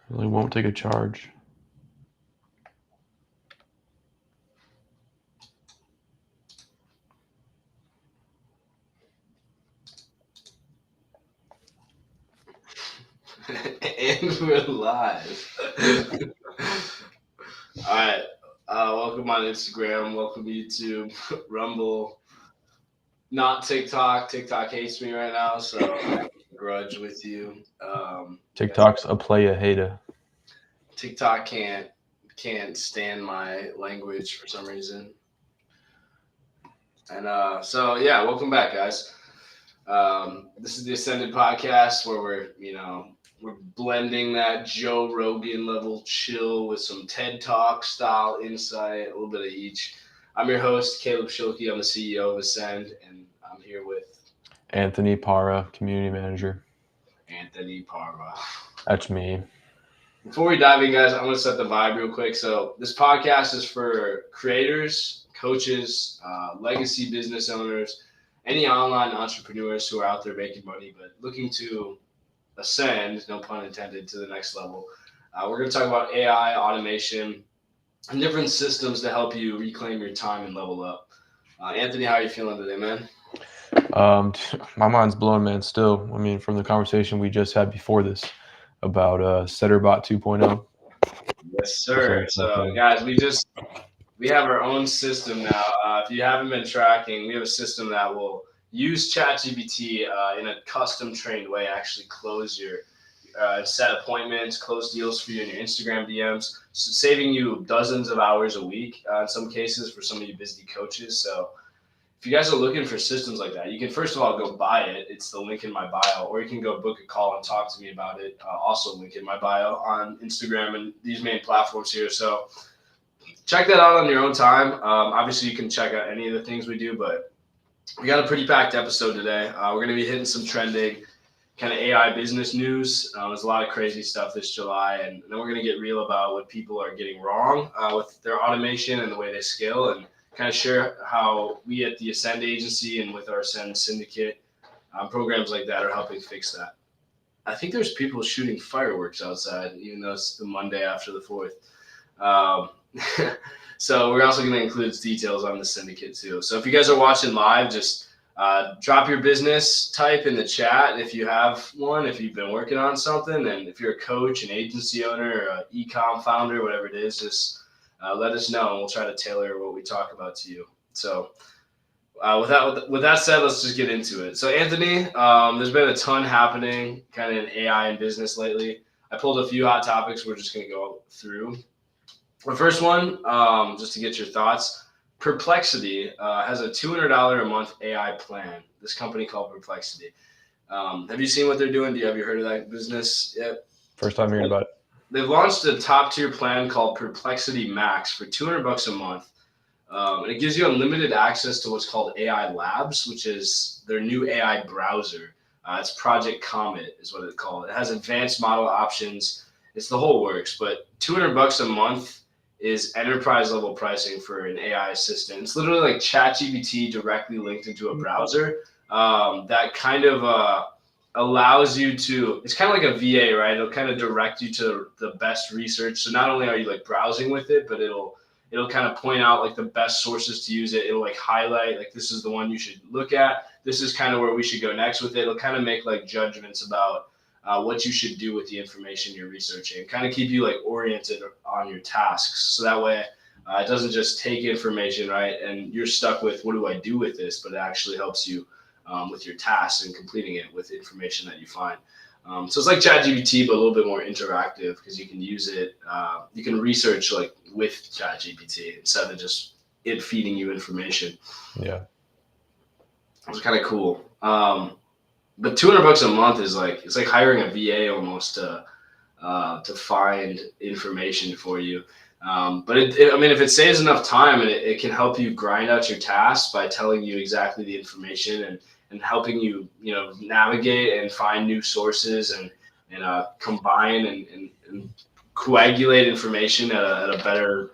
Really won't take a charge. And we're live. All right. Welcome on Instagram. Welcome YouTube, Rumble, not TikTok. TikTok hates me right now, so I have a grudge with you. TikTok's a playa hater. TikTok can't stand my language for some reason. And so yeah, welcome back, guys. This is the Ascended podcast where we're blending that Joe Rogan level chill with some TED Talk style insight, a little bit of each. I'm your host, Caleb Schilke. I'm the CEO of Ascend, and I'm here with Anthony Para, community manager. Anthony Parva. That's me. Before we dive in, guys, I'm going to set the vibe real quick. So, this podcast is for creators, coaches, legacy business owners, any online entrepreneurs who are out there making money but looking to ascend, no pun intended, to the next level. We're going to talk about AI, automation, and different systems to help you reclaim your time and level up. Anthony, how are you feeling today, man? My mind's blown, man. Still, I mean, from the conversation we just had before this about Setterbot 2.0. Yes, sir. So, guys, we have our own system now. If you haven't been tracking, we have a system that will use ChatGPT in a custom trained way. Actually, close your set appointments, close deals for you in your Instagram DMs, so saving you dozens of hours a week in some cases for some of you busy coaches. So if you guys are looking for systems like that, you can first of all go buy it. It's the link in my bio, or you can go book a call and talk to me about it. Also, link in my bio on Instagram and these main platforms here. So check that out on your own time. Obviously, you can check out any of the things we do, but we got a pretty packed episode today. We're going to be hitting some trending kind of AI business news. There's a lot of crazy stuff this July, and then we're going to get real about what people are getting wrong with their automation and the way they scale, and kind of share how we at the Ascend Agency and with our Ascend Syndicate programs like that are helping fix that. I think there's people shooting fireworks outside, even though it's the Monday after the 4th. Um, so we're also going to include details on the syndicate too. So if you guys are watching live, just drop your business type in the chat if you have one, if you've been working on something, and if you're a coach, an agency owner, or an e-com founder, whatever it is, just let us know, and we'll try to tailor what we talk about to you. So with that said, let's just get into it. So Anthony, there's been a ton happening kind of in AI and business lately. I pulled a few hot topics we're just going to go through. The first one, just to get your thoughts, Perplexity has a $200 a month AI plan. This company called Perplexity. Have you seen what they're doing? Have you heard of that business yet? First time hearing about it. They've launched a top tier plan called Perplexity Max for $200 a month. And it gives you unlimited access to what's called AI Labs, which is their new AI browser. It's Project Comet is what it's called. It has advanced model options. It's the whole works, but $200 a month is enterprise level pricing for an AI assistant. It's literally like ChatGPT directly linked into a browser that kind of allows you to, it's kind of like a VA, right? It'll kind of direct you to the best research. So not only are you like browsing with it, but it'll kind of point out like the best sources to use it. It'll like highlight like this is the one you should look at. This is kind of where we should go next with it. It'll kind of make like judgments about what you should do with the information you're researching, kind of keep you like oriented on your tasks. So that way it doesn't just take information, right? And you're stuck with what do I do with this, but it actually helps you with your tasks and completing it with information that you find. So it's like ChatGPT, but a little bit more interactive because you can use it. You can research like with ChatGPT instead of just it feeding you information. Yeah. It's kind of cool. But $200 a month is like it's like hiring a VA almost to find information for you. But I mean, if it saves enough time and it can help you grind out your tasks by telling you exactly the information and helping you, navigate and find new sources and combine and coagulate information at a better,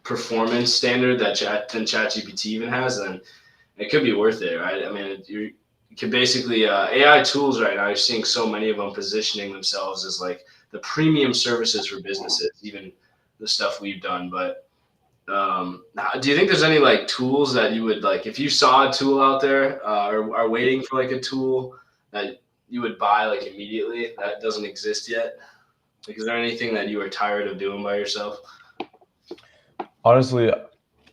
performance standard than ChatGPT even has, then it could be worth it, right? I mean, you can basically AI tools right now. You're seeing so many of them positioning themselves as like the premium services for businesses, even the stuff we've done. But do you think there's any like tools that you would like if you saw a tool out there or are waiting for like a tool that you would buy like immediately that doesn't exist yet? Like, is there anything that you are tired of doing by yourself? Honestly,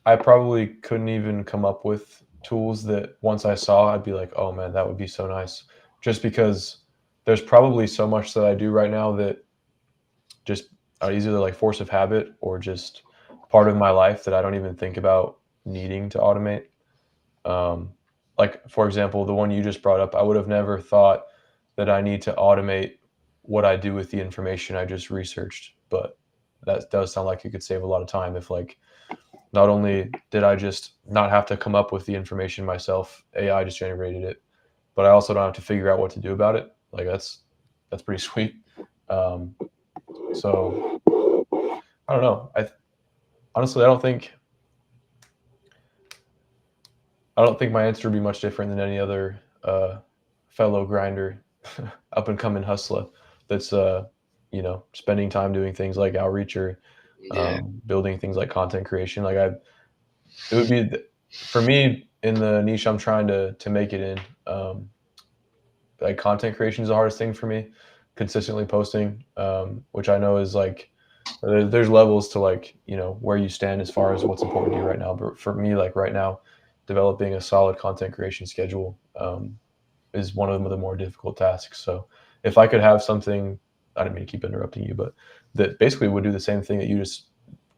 I probably couldn't even come up with tools that once I saw, I'd be like, oh man, that would be so nice. Just because there's probably so much that I do right now that just are either like force of habit or just part of my life that I don't even think about needing to automate. Um, like, for example, the one you just brought up, I would have never thought that I need to automate what I do with the information I just researched. But that does sound like it could save a lot of time if, like, not only did I just not have to come up with the information myself, AI just generated it, but I also don't have to figure out what to do about it. Like, that's pretty sweet. Um, so I don't know. Honestly, I don't think my answer would be much different than any other fellow grinder, up and coming hustler that's spending time doing things like outreach or Yeah. building things like content creation. Like it would be for me in the niche I'm trying to make it in. Like content creation is the hardest thing for me. Consistently posting, which I know is like there's levels to like where you stand as far as what's important to you right now. But for me, like right now, developing a solid content creation schedule is one of the more difficult tasks. So if I could have something, I didn't mean to keep interrupting you, but that basically would do the same thing that you just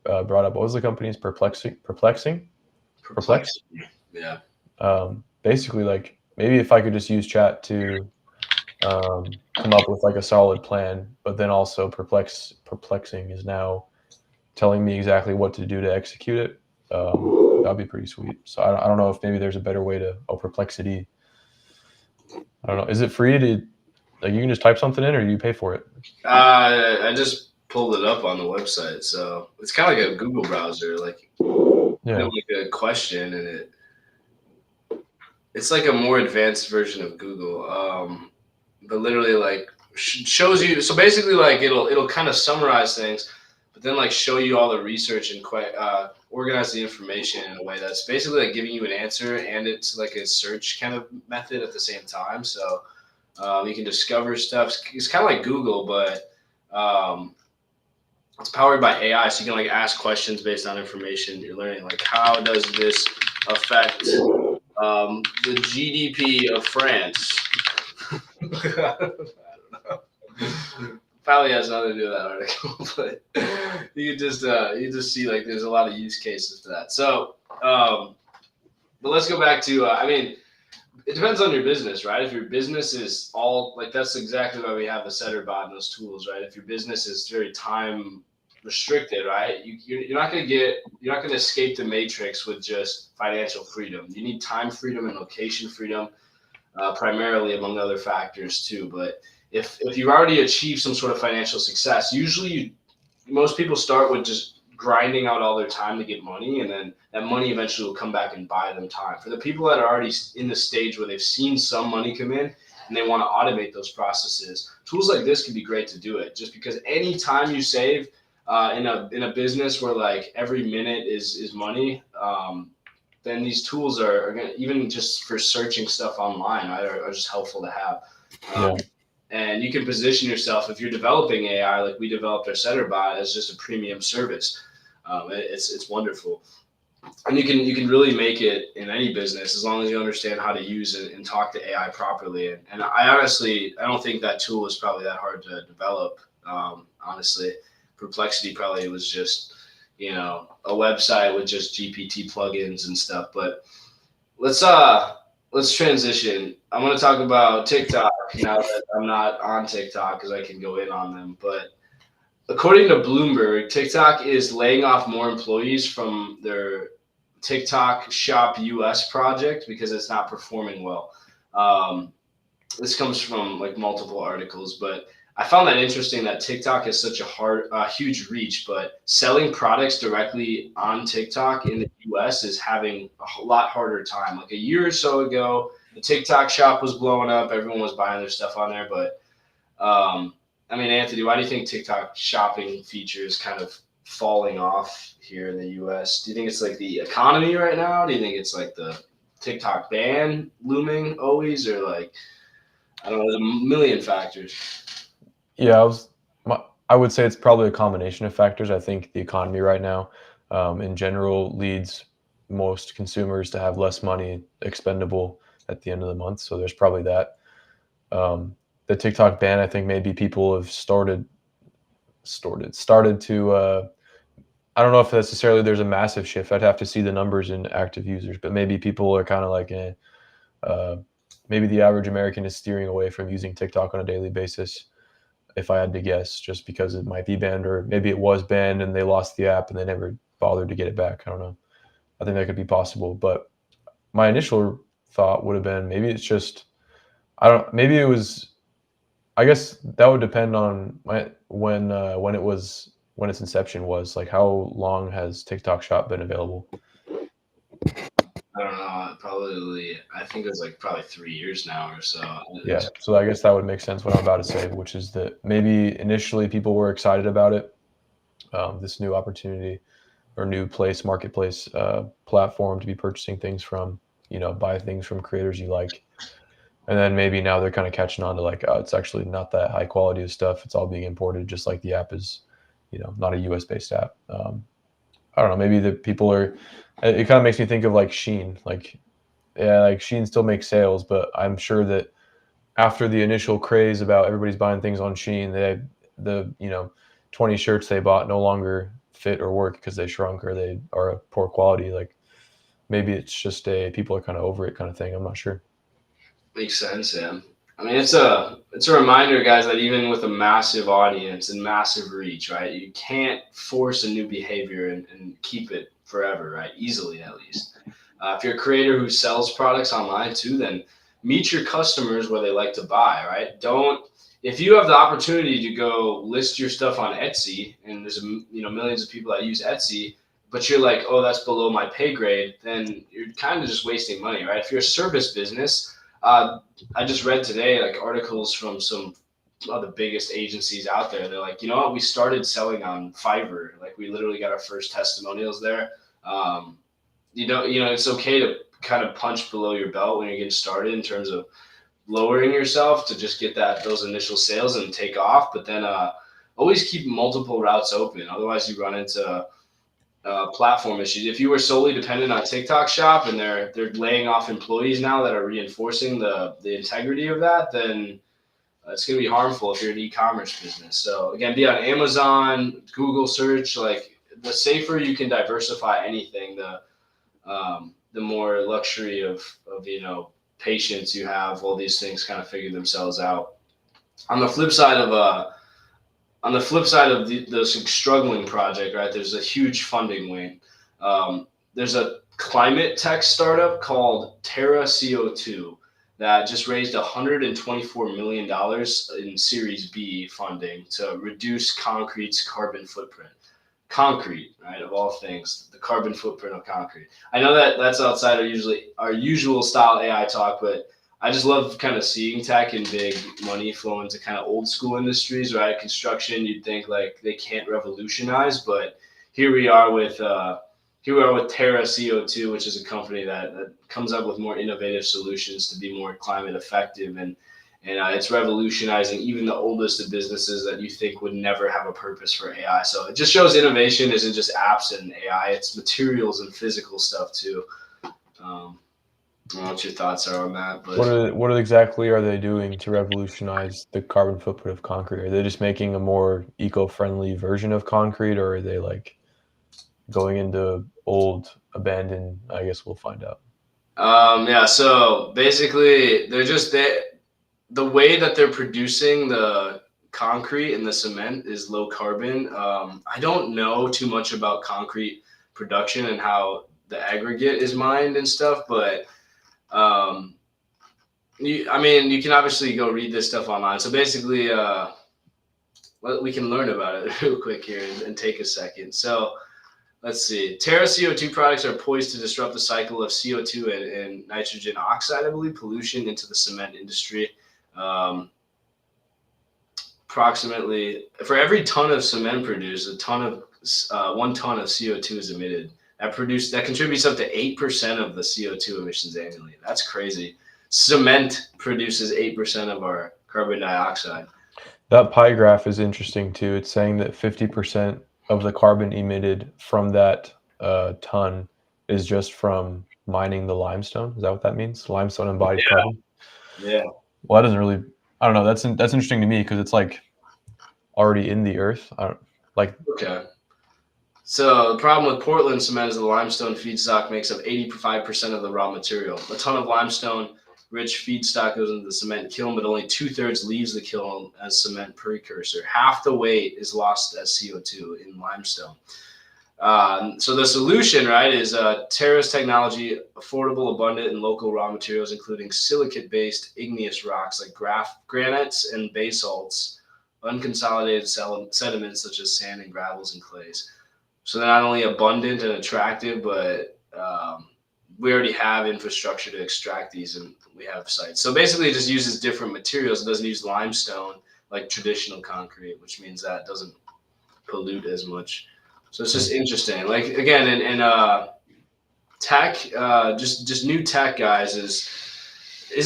brought up. What was the company's Perplexing? Yeah. Basically, like maybe if I could just use chat to come up with like a solid plan, but then also Perplexing is now telling me exactly what to do to execute it. That'd be pretty sweet. So I don't know if maybe there's a better way to Perplexity. I don't know. Is it free to like you can just type something in or do you pay for it? I just pulled it up on the website, so it's kind of like a Google browser. Like, Yeah. like a question, and it's like a more advanced version of Google. But literally like shows you. So basically, like it'll kind of summarize things, but then like show you all the research and organize the information in a way that's basically like giving you an answer, and it's like a search kind of method at the same time. So you can discover stuff. It's kind of like Google, but it's powered by AI, so you can like ask questions based on information you're learning. Like, how does this affect the GDP of France? I don't know. Probably has nothing to do with that article, but you just see like there's a lot of use cases for that. So, but let's go back to I mean, it depends on your business, right? If your business is all like that's exactly why we have the SetterBot and those tools, right? If your business is very time restricted, right? You're not going to escape the matrix with just financial freedom. You need time freedom and location freedom, primarily among other factors too. But if you've already achieved some sort of financial success, usually most people start with just grinding out all their time to get money, and then that money eventually will come back and buy them time. For the people that are already in the stage where they've seen some money come in and they want to automate those processes, tools like this can be great to do it. Just because any time you save in a business where like every minute is money, then these tools are gonna, even just for searching stuff online, right, are just helpful to have. Yeah. And you can position yourself if you're developing AI, like we developed our SetterBot, as just a premium service. It's wonderful, and you can really make it in any business as long as you understand how to use it and talk to AI properly. And I honestly I don't think that tool is probably that hard to develop. Honestly, Perplexity probably was just a website with just GPT plugins and stuff. But let's transition. I'm going to talk about TikTok now that I'm not on TikTok because I can go in on them. But according to Bloomberg, TikTok is laying off more employees from their TikTok Shop US project because it's not performing well. This comes from like multiple articles, but I found that interesting that TikTok has such a huge reach, but selling products directly on TikTok in the US is having a lot harder time. Like a year or so ago, the TikTok shop was blowing up. Everyone was buying their stuff on there, but I mean, Anthony, why do you think TikTok shopping features kind of falling off here in the US? Do you think it's like the economy right now? Do you think it's like the TikTok ban looming always, or like I don't know, there's a million factors. Yeah, I would say it's probably a combination of factors. I think the economy right now, in general, leads most consumers to have less money expendable at the end of the month. So there's probably that. The TikTok ban, I think maybe people have started to. I don't know if necessarily there's a massive shift. I'd have to see the numbers in active users, but maybe people are kind of like, maybe the average American is steering away from using TikTok on a daily basis, if I had to guess, just because it might be banned, or maybe it was banned and they lost the app and they never bothered to get it back. I don't know. I think that could be possible. But my initial thought would have been maybe it's just, I don't, maybe it was, I guess that would depend on when its inception was. Like, how long has TikTok Shop been available? I don't know. Probably, I think it was like probably 3 years now or so. Yeah, so I guess that would make sense what I'm about to say, which is that maybe initially people were excited about it, this new opportunity or new marketplace platform to be purchasing things from, buy things from creators you like. And then maybe now they're kind of catching on to like, oh, it's actually not that high quality of stuff. It's all being imported, just like the app is, not a US based app. I don't know. Maybe the people are, it kind of makes me think of like Shein. Like, yeah, like Shein still makes sales, but I'm sure that after the initial craze about everybody's buying things on Shein, the 20 shirts they bought no longer fit or work because they shrunk or they are of poor quality. Like, maybe it's just people are kind of over it kind of thing. I'm not sure. Makes sense, yeah. I mean, it's a reminder, guys, that even with a massive audience and massive reach, right, you can't force a new behavior and keep it forever, right? Easily, at least. If you're a creator who sells products online too, then meet your customers where they like to buy, right? Don't If you have the opportunity to go list your stuff on Etsy, and there's millions of people that use Etsy, but you're like, oh, that's below my pay grade, then you're kind of just wasting money, right? If you're a service business, I just read today like articles from some of the biggest agencies out there. They're like, you know what, we started selling on Fiverr. Like we literally got our first testimonials there. Um, it's okay to kind of punch below your belt when you're getting started in terms of lowering yourself to just get those initial sales and take off. But then always keep multiple routes open. Otherwise, you run into platform issues. If you were solely dependent on TikTok Shop and they're laying off employees now that are reinforcing the integrity of that, then it's going to be harmful if you're an e-commerce business. So again, be on Amazon, Google search. Like the safer you can diversify anything, the more luxury of patience you have while these things kind of figure themselves out. On the flip side of this struggling project, right, there's a huge funding wing. There's a climate tech startup called Terra CO2 that just raised $124 million in Series B funding to reduce concrete's carbon footprint. Concrete, right, of all things, the carbon footprint of concrete. I know that that's outside our usual style AI talk, but I just love kind of seeing tech and big money flow into kind of old school industries, right? Construction, you'd think like they can't revolutionize, but here we are with Terra CO2, which is a company that comes up with more innovative solutions to be more climate effective, and it's revolutionizing even the oldest of businesses that you think would never have a purpose for AI. So it just shows innovation isn't just apps and AI; it's materials and physical stuff too. I don't know what your thoughts are on that, but What exactly are they doing to revolutionize the carbon footprint of concrete? Are they just making a more eco-friendly version of concrete, or are they like going into old, abandoned? I guess we'll find out. yeah. So basically, the way that they're producing the concrete and the cement is low carbon. I don't know too much about concrete production and how the aggregate is mined and stuff, but you can obviously go read this stuff online. So basically, we can learn about it real quick here and take a second. So let's see. Terra CO2 products are poised to disrupt the cycle of CO2 and nitrogen oxide, I believe, pollution into the cement industry. approximately for every ton of cement produced, 1 ton of CO2 is emitted. That contributes up to 8% of the CO2 emissions annually. That's crazy. Cement produces 8% of our carbon dioxide. That pie graph is interesting too. It's saying that 50% of the carbon emitted from that ton is just from mining the limestone. Is that what that means? Limestone embodies carbon. Yeah. Well, that doesn't really. I don't know. That's interesting to me because it's like already in the earth. I don't like. Okay. So the problem with Portland cement is the limestone feedstock makes up 85% of the raw material. A ton of limestone-rich feedstock goes into the cement kiln, but only 2/3 leaves the kiln as cement precursor. Half the weight is lost as CO2 in limestone. So the solution, right, is Terrace technology, affordable, abundant, and local raw materials, including silicate-based igneous rocks like granites and basalts, unconsolidated sediments such as sand and gravels and clays. So they're not only abundant and attractive, but we already have infrastructure to extract these, and we have sites. So basically, it just uses different materials. It doesn't use limestone like traditional concrete, which means that it doesn't pollute as much. So it's just interesting. Like again, in tech, just new tech, guys, is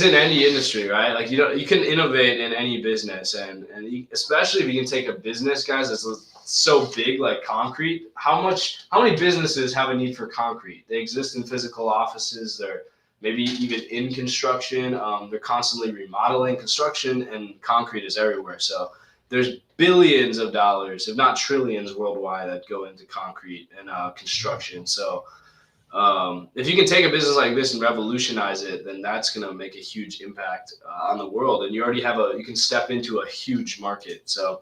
in any industry, right? Like you can innovate in any business, and especially if you can take a business, guys, that's so big like concrete. How many businesses have a need for concrete? They exist in physical offices. They're maybe even in construction. They're constantly remodeling construction, and concrete is everywhere. So there's billions of dollars, if not trillions, worldwide that go into concrete and construction. So if you can take a business like this and revolutionize it, then that's going to make a huge impact on the world. And you already you can step into a huge market. So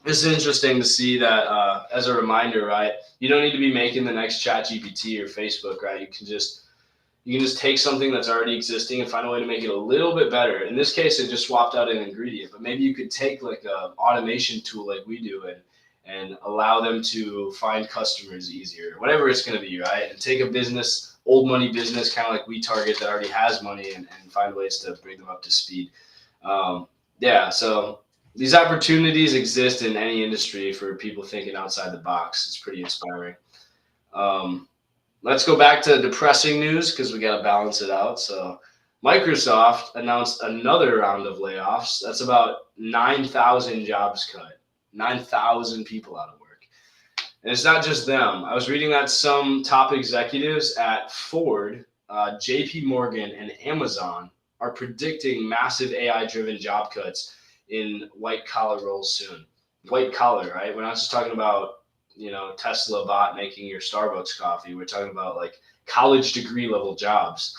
this is interesting to see that as a reminder, right? You don't need to be making the next ChatGPT or Facebook, right? You can just take something that's already existing and find a way to make it a little bit better. In this case, it just swapped out an ingredient, but maybe you could take like an automation tool like we do and allow them to find customers easier, whatever it's going to be, right? And take a business, old money business, kind of like we target that already has money and find ways to bring them up to speed. So these opportunities exist in any industry for people thinking outside the box. It's pretty inspiring. Let's go back to depressing news because we got to balance it out. So Microsoft announced another round of layoffs. That's about 9,000 jobs cut, 9,000 people out of work. And it's not just them. I was reading that some top executives at Ford, JP Morgan, and Amazon are predicting massive AI-driven job cuts in white-collar roles soon. White collar, right? We're not just talking about Tesla bot making your Starbucks coffee. We're talking about like college degree level jobs.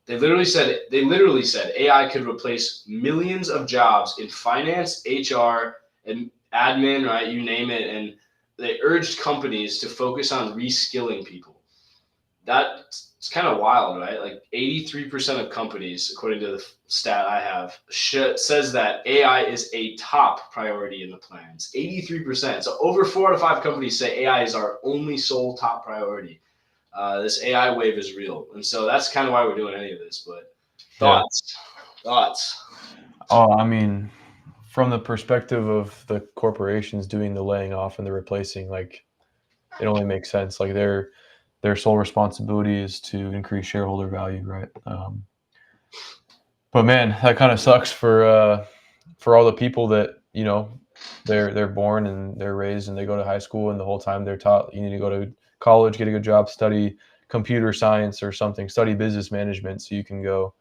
They literally said AI could replace millions of jobs in finance, HR, and admin, right? You name it. And they urged companies to focus on reskilling people. That's kind of wild, right? Like 83% of companies, according to the stat I have, says that AI is a top priority in the plans. 83%. So over 4 out of 5 companies say AI is our only sole top priority. This AI wave is real. And so that's kind of why we're doing any of this. But thoughts? Oh, I mean, from the perspective of the corporations doing the laying off and the replacing, like it only makes sense. Like their sole responsibility is to increase shareholder value, right? But man, that kind of sucks for all the people that they're born and they're raised and they go to high school and the whole time they're taught you need to go to college, get a good job, study computer science or something, study business management so you can go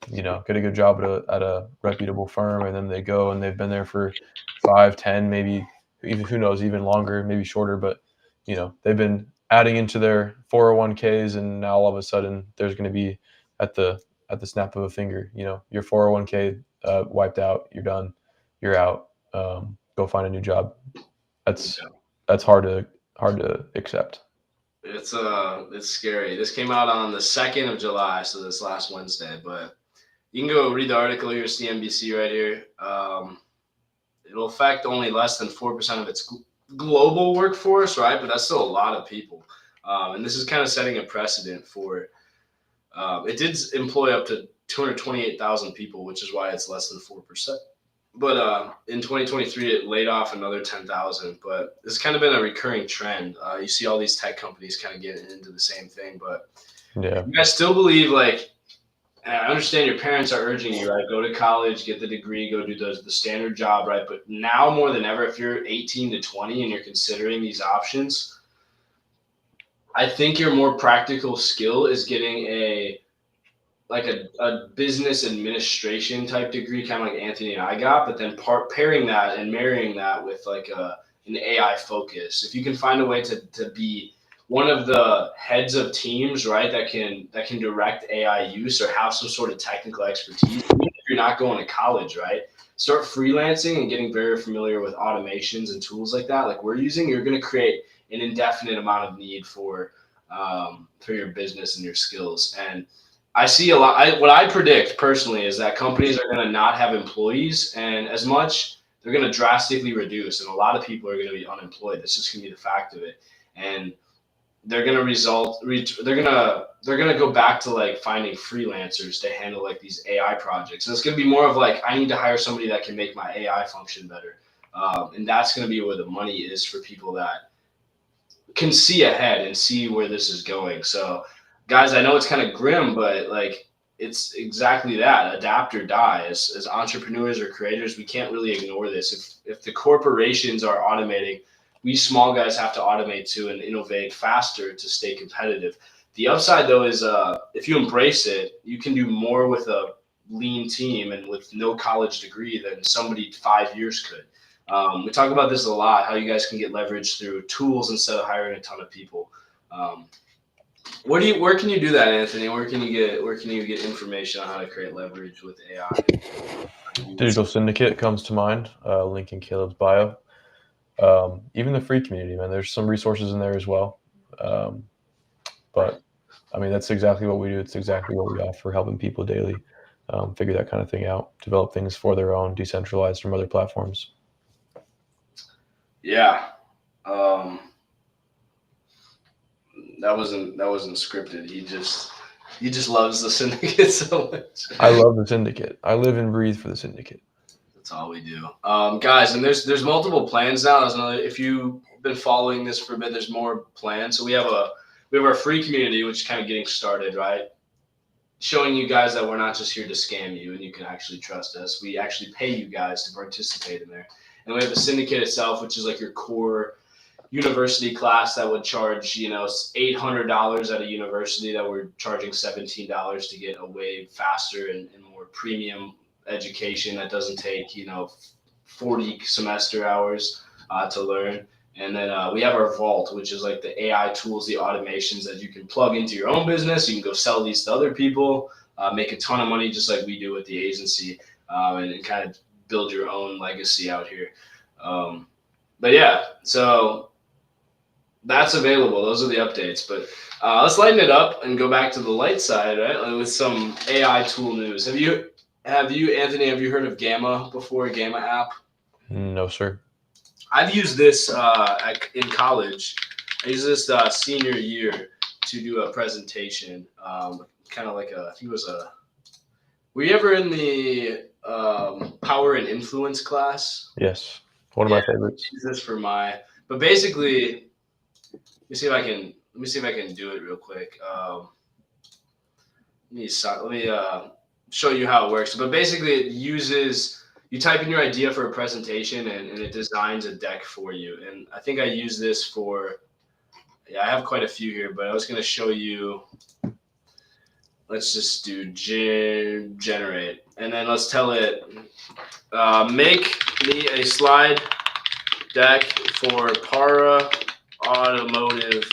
get a good job at a reputable firm, and then they go and they've been there for 5, 10, maybe even who knows, even longer, maybe shorter, but they've been adding into their 401ks, and now all of a sudden there's going to be at the snap of a finger, your 401k wiped out, you're done, you're out, go find a new job. That's hard to accept. It's scary. This came out on the 2nd of July, so this last Wednesday, but you can go read the article here, CNBC right here. It'll affect only less than 4% of its global workforce, right? But that's still a lot of people. And this is kind of setting a precedent for it did employ up to 228,000 people, which is why it's less than 4%. But in 2023, it laid off another 10,000. But it's kind of been a recurring trend. You see all these tech companies kind of getting into the same thing. But Yeah. you guys still believe, like, and I understand your parents are urging you, right? Go to college, get the degree, go do the standard job, right? But now more than ever, if you're 18 to 20 and you're considering these options, I think your more practical skill is getting a business administration type degree, kind of like Anthony and I got, but then pairing that and marrying that with like an AI focus. If you can find a way to be one of the heads of teams, right, that can direct AI use or have some sort of technical expertise, even if you're not going to college, right? Start freelancing and getting very familiar with automations and tools like that, like we're using. You're going to create an indefinite amount of need for your business and your skills. And I see a lot. What I predict personally is that companies are going to not have employees, and as much they're going to drastically reduce, and a lot of people are going to be unemployed. That's just going to be the fact of it, and they're going to they're going to go back to like finding freelancers to handle like these AI projects, and it's going to be more of like I need to hire somebody that can make my AI function better, and that's going to be where the money is for people that can see ahead and see where this is going. So, guys, I know it's kind of grim, but like it's exactly that. Adapt or die. As entrepreneurs or creators, we can't really ignore this. If the corporations are automating, we small guys have to automate too and innovate faster to stay competitive. The upside though is if you embrace it, you can do more with a lean team and with no college degree than somebody 5 years could. We talk about this a lot, how you guys can get leverage through tools instead of hiring a ton of people. Um, where can you do that, Anthony? Where can you get information on how to create leverage with AI? Digital Syndicate comes to mind. Link in Caleb's bio. Even the free community, man. There's some resources in there as well. But I mean, that's exactly what we do. It's exactly what we offer, helping people daily figure that kind of thing out, develop things for their own, decentralized from other platforms. Yeah. Um, that wasn't scripted. He just loves the syndicate so much. I love the Syndicate. I live and breathe for the Syndicate. That's all we do, guys. And there's multiple plans now. There's another. If you've been following this for a bit, there's more plans. So we have our free community, which is kind of getting started, right? Showing you guys that we're not just here to scam you, and you can actually trust us. We actually pay you guys to participate in there. And we have the syndicate itself, which is like your core university class that would charge $800 at a university that we're charging $17 to get a way faster and more premium education that doesn't take 40 semester hours to learn. And then we have our vault, which is like the AI tools, the automations that you can plug into your own business. You can go sell these to other people, make a ton of money just like we do with the agency, and kind of build your own legacy out here. But yeah, so that's available. Those are the updates. But let's lighten it up and go back to the light side, right? With some AI tool news. Have you, Anthony? Have you heard of Gamma before? Gamma app. No, sir. I've used this in college. I used this senior year to do a presentation. Kind of like I think it was a. Were you ever in the power and influence class? Yes, one of my favorites. I use this for but basically. Let me see if I can do it real quick. Let me show you how it works. But basically, it uses you type in your idea for a presentation, and it designs a deck for you. And I think I use this for. Yeah, I have quite a few here, but I was going to show you. Let's just do generate, and then let's tell it make me a slide deck for Para Automotive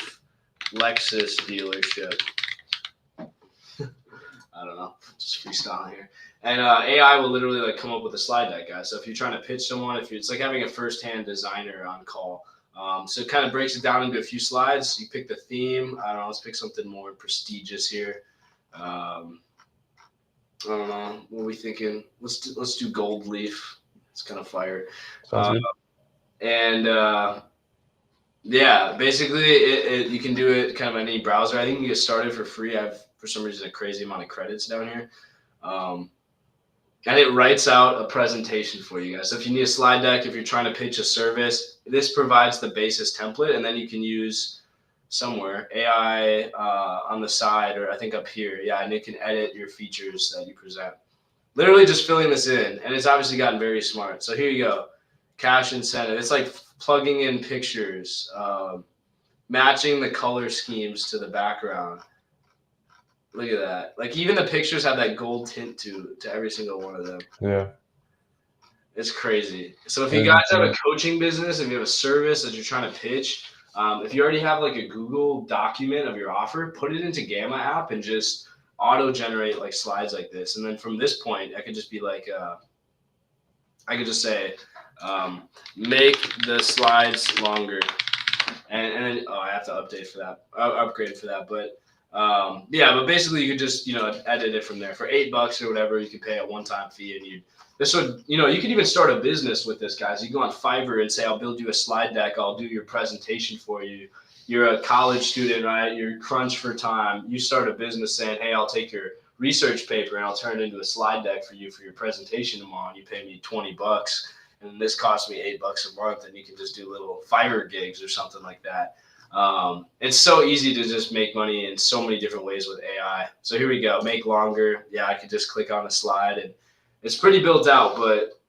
Lexus dealership. I don't know, just freestyle here. And AI will literally like come up with a slide deck, guys. So if you're trying to pitch someone, it's like having a first-hand designer on call. So it kind of breaks it down into a few slides. You pick the theme. I don't know. Let's pick something more prestigious here. I don't know. What are we thinking? Let's do gold leaf. It's kind of fire. Sounds good. And yeah, basically you can do it kind of any browser. I think you can get started for free. I have, for some reason, a crazy amount of credits down here. and it writes out a presentation for you guys. So if you need a slide deck, if you're trying to pitch a service, this provides the basis template, and then you can use somewhere AI on the side, or I think up here. Yeah, and it can edit your features that you present. Literally just filling this in, and it's obviously gotten very smart. So here you go, cash incentive. It's like plugging in pictures, matching the color schemes to the background. Look at that. Like even the pictures have that gold tint to every single one of them. Yeah. It's crazy. So if you guys have a coaching business, if you have a service that you're trying to pitch, if you already have like a Google document of your offer, put it into Gamma app and just auto generate like slides like this. And then from this point, I could just be like, I could just say, make the slides longer. And then, oh, I have to update for that. Upgrade for that. But yeah, but basically you could just, edit it from there for $8 or whatever. You could pay a one-time fee, and this would, you can even start a business with this, guys. You go on Fiverr and say, I'll build you a slide deck. I'll do your presentation for you. You're a college student, right? You're crunched for time. You start a business saying, hey, I'll take your research paper and I'll turn it into a slide deck for you for your presentation tomorrow. And you pay me $20, and this costs me $8 a month, and you can just do little Fiverr gigs or something like that. It's so easy to just make money in so many different ways with AI. So here we go, make longer. Yeah, I could just click on the slide, and it's pretty built out, but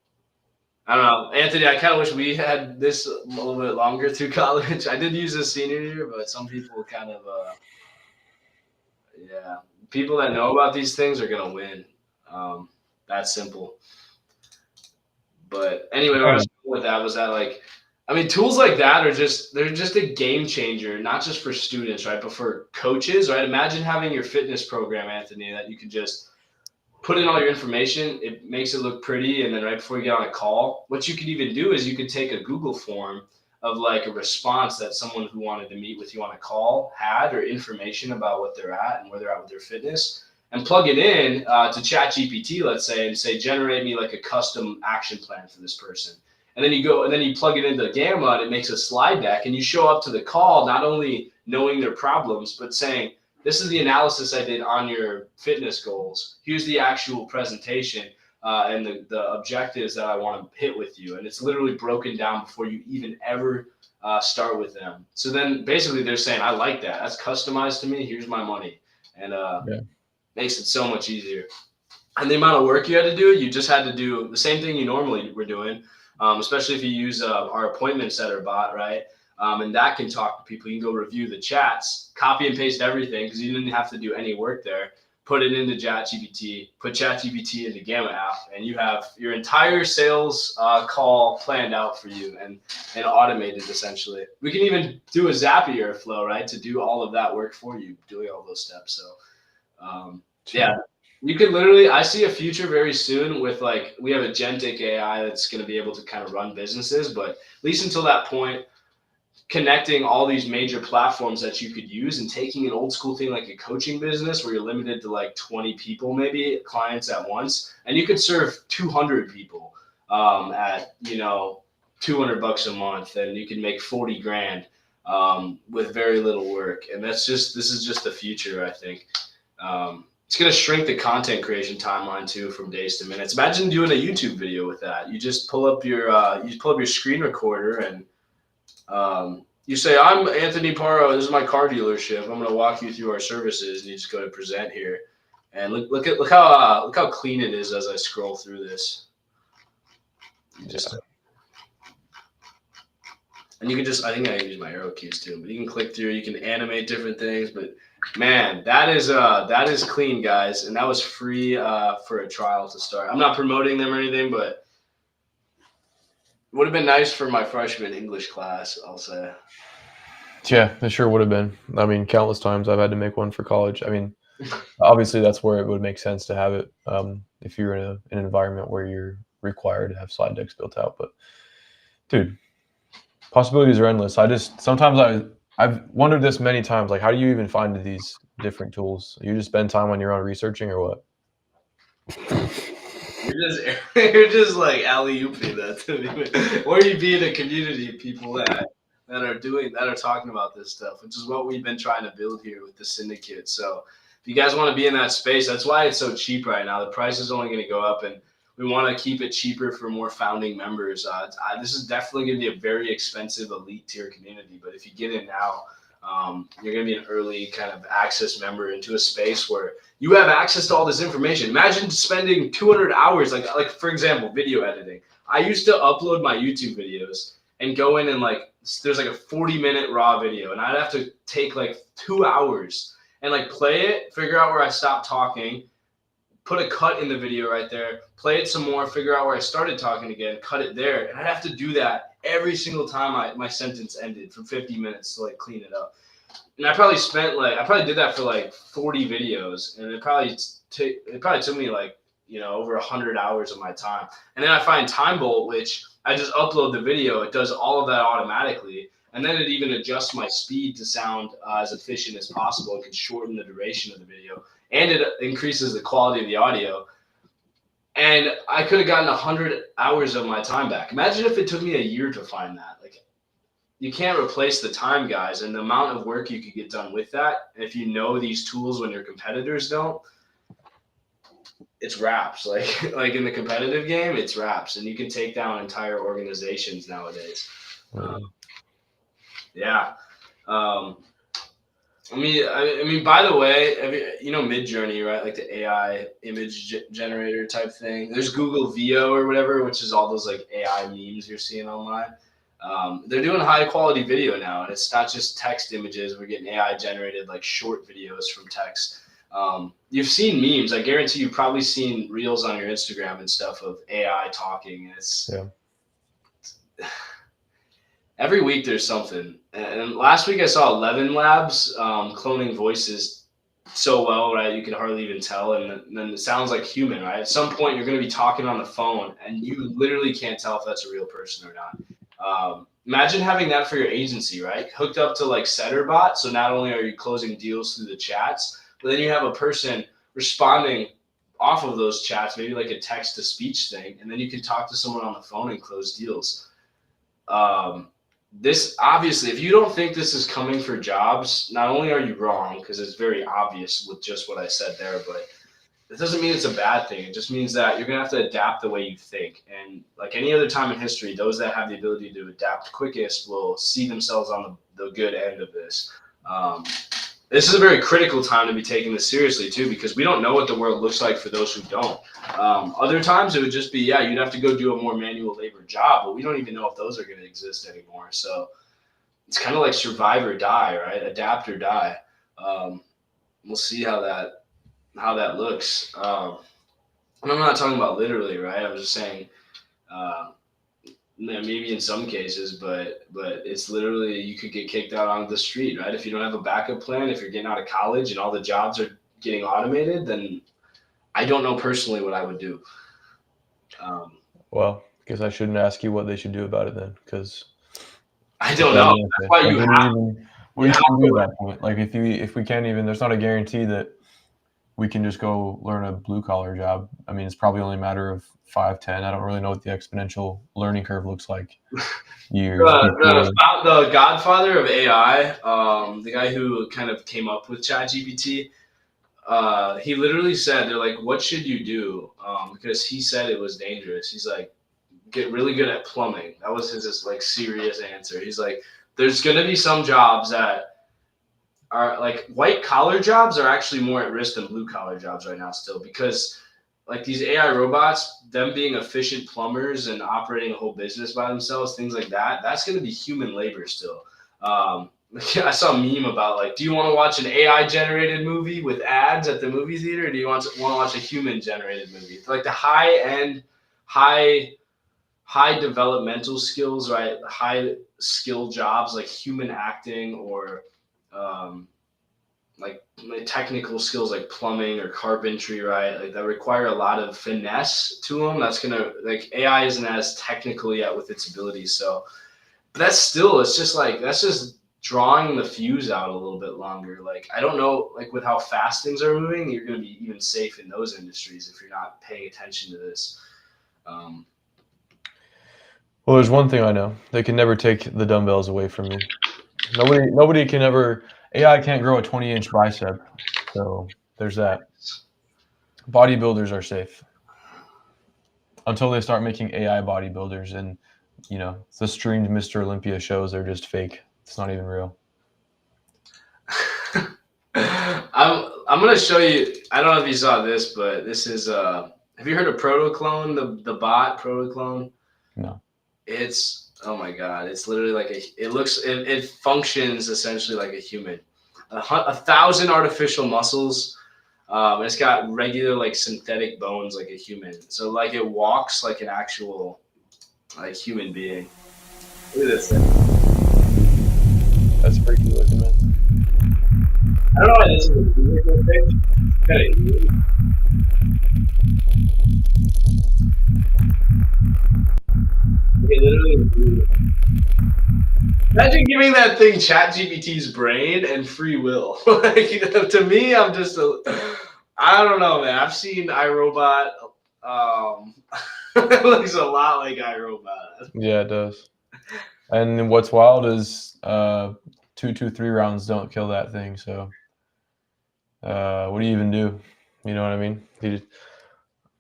I don't know. Anthony, I kind of wish we had this a little bit longer through college. I did use this senior year, but some people kind of, people that know about these things are going to win. That's simple. But anyway, what I was going with that was that, like, I mean, tools like that they're just a game changer, not just for students, right? But for coaches, right? Imagine having your fitness program, Anthony, that you could just put in all your information. It makes it look pretty. And then right before you get on a call, what you could even do is you could take a Google form of like a response that someone who wanted to meet with you on a call had, or information about what they're at and where they're at with their fitness, and plug it in to ChatGPT, let's say, and say, generate me like a custom action plan for this person. And then you go and then you plug it into Gamma, and it makes a slide deck, and you show up to the call not only knowing their problems, but saying, this is the analysis I did on your fitness goals. Here's the actual presentation and the objectives that I want to hit with you. And it's literally broken down before you even ever start with them. So then basically they're saying, I like that. That's customized to me. Here's my money. And makes it so much easier. And the amount of work you had to do, you just had to do the same thing you normally were doing, especially if you use our appointment setter bot, right? And that can talk to people. You can go review the chats, copy and paste everything, because you didn't have to do any work there. Put it into ChatGPT, put ChatGPT into Gamma app, and you have your entire sales call planned out for you and automated, essentially. We can even do a Zapier flow, right, to do all of that work for you, doing all those steps. So, yeah, you could literally, I see a future very soon with, like, we have agentic AI that's going to be able to kind of run businesses, but at least until that point, connecting all these major platforms that you could use and taking an old school thing like a coaching business where you're limited to like 20 people, maybe clients at once, and you could serve 200 people at, $200 a month, and you can make 40 grand with very little work. And this is just the future, I think. It's going to shrink the content creation timeline too, from days to minutes. Imagine doing a YouTube video with that. You just pull up your screen recorder, and you say, I'm Anthony Parro. This is my car dealership. I'm going to walk you through our services. And you just go to present here. And look how clean it is as I scroll through this. And you can just, I think I use my arrow keys too, but you can click through, you can animate different things. But man, that is clean, guys. And that was free for a trial to start. I'm not promoting them or anything, but it would have been nice for my freshman English class, I'll say. Yeah, it sure would have been. I mean, countless times I've had to make one for college. I mean, obviously that's where it would make sense to have it if you're in an environment where you're required to have slide decks built out. But dude, possibilities are endless. I've wondered this many times, like, how do you even find these different tools? You just spend time on your own researching, or what? You're just like alley-ooping that to me. Or you be in a community of people that are talking about this stuff, which is what we've been trying to build here with the syndicate. So if you guys want to be in that space, that's why it's so cheap right now. The price is only going to go up, and we want to keep it cheaper for more founding members. This is definitely going to be a very expensive elite tier community, but if you get in now, you're going to be an early kind of access member into a space where you have access to all this information. Imagine spending 200 hours, like for example, video editing. I used to upload my YouTube videos and go in and like, there's like a 40-minute raw video, and I'd have to take like 2 hours and like play it, figure out where I stopped talking, put a cut in the video right there, play it some more, figure out where I started talking again, cut it there. And I'd have to do that every single time my sentence ended for 50 minutes to like clean it up. And I probably did that for like 40 videos, and it probably took me like, over 100 hours of my time. And then I find TimeBolt, which I just upload the video. It does all of that automatically. And then it even adjusts my speed to sound as efficient as possible. It can shorten the duration of the video, and it increases the quality of the audio. And I could have gotten 100 hours of my time back. Imagine if it took me a year to find that. Like, you can't replace the time, guys, and the amount of work you could get done with that. And if you know these tools when your competitors don't, it's wraps. Like in the competitive game, it's wraps, and you can take down entire organizations nowadays. Yeah. I mean, by the way, Midjourney, right? Like the AI image generator type thing. There's Google VO or whatever, which is all those like AI memes you're seeing online. They're doing high quality video now, and it's not just text images. We're getting AI generated like short videos from text. You've seen memes. I guarantee you've probably seen reels on your Instagram and stuff of AI talking. And it's every week there's something. And last week I saw 11 Labs cloning voices so well, right? You can hardly even tell. And then it sounds like human, right? At some point you're going to be talking on the phone and you literally can't tell if that's a real person or not. Imagine having that for your agency, right? Hooked up to like Setterbot. So not only are you closing deals through the chats, but then you have a person responding off of those chats, maybe like a text to speech thing. And then you can talk to someone on the phone and close deals. This obviously, if you don't think this is coming for jobs, not only are you wrong, because it's very obvious with just what I said there, but it doesn't mean it's a bad thing. It just means that you're going to have to adapt the way you think. And like any other time in history, those that have the ability to adapt quickest will see themselves on the good end of this. This is a very critical time to be taking this seriously too, because we don't know what the world looks like for those who don't. Other times it would just be, you'd have to go do a more manual labor job, but we don't even know if those are going to exist anymore. So it's kind of like survive or die, right? Adapt or die. We'll see how that looks. And I'm not talking about literally, right? I'm just saying, maybe in some cases, but it's literally, you could get kicked out on the street, right? If you don't have a backup plan, if you're getting out of college and all the jobs are getting automated, then I don't know personally what I would do. Well, I guess I shouldn't ask you what they should do about it then, because I don't know. That's why you have to do that point. Like if we can't even, there's not a guarantee that we can just go learn a blue collar job. I mean, it's probably only a matter of 5, 10. I don't really know what the exponential learning curve looks like. The godfather of AI, the guy who kind of came up with ChatGPT, he literally said, they're like, what should you do? Because he said it was dangerous. He's like, get really good at plumbing. That was his like serious answer. He's like, there's going to be some jobs that are like white collar jobs are actually more at risk than blue collar jobs right now still, because like these AI robots, them being efficient plumbers and operating a whole business by themselves, things like that, that's going to be human labor still. I saw a meme about like, do you want to watch an AI generated movie with ads at the movie theater? Or do you want to watch a human generated movie? Like the high end, high developmental skills, right? High skill jobs like human acting or like technical skills like plumbing or carpentry, right? Like that require a lot of finesse to them. That's gonna, like, AI isn't as technical yet with its abilities. So, but that's still, it's just like, that's just drawing the fuse out a little bit longer. Like, I don't know, like with how fast things are moving, you're going to be even safe in those industries if you're not paying attention to this. Well, there's one thing I know. They can never take the dumbbells away from me. Nobody can ever, AI can't grow a 20-inch bicep. So there's that. Bodybuilders are safe. until they start making AI bodybuilders, and the streamed Mr. Olympia shows are just fake. It's not even real. I'm gonna show you. I don't know if you saw this, but this is have you heard of Protoclone, the bot Protoclone? No. It's, oh my god, it's literally like it functions essentially like a human. 1,000 artificial muscles. It's got regular like synthetic bones like a human. So like it walks like an actual like human being. Look at this thing. That's freaky looking, man. I don't know why this is a beautiful thing. Kind of unique. Imagine giving that thing ChatGPT's brain and free will. Like, to me, I'm just I don't know, man. I've seen iRobot. It looks a lot like iRobot. Yeah, it does. And what's wild is 2-3 rounds don't kill that thing. So what do you even do? You know what I mean?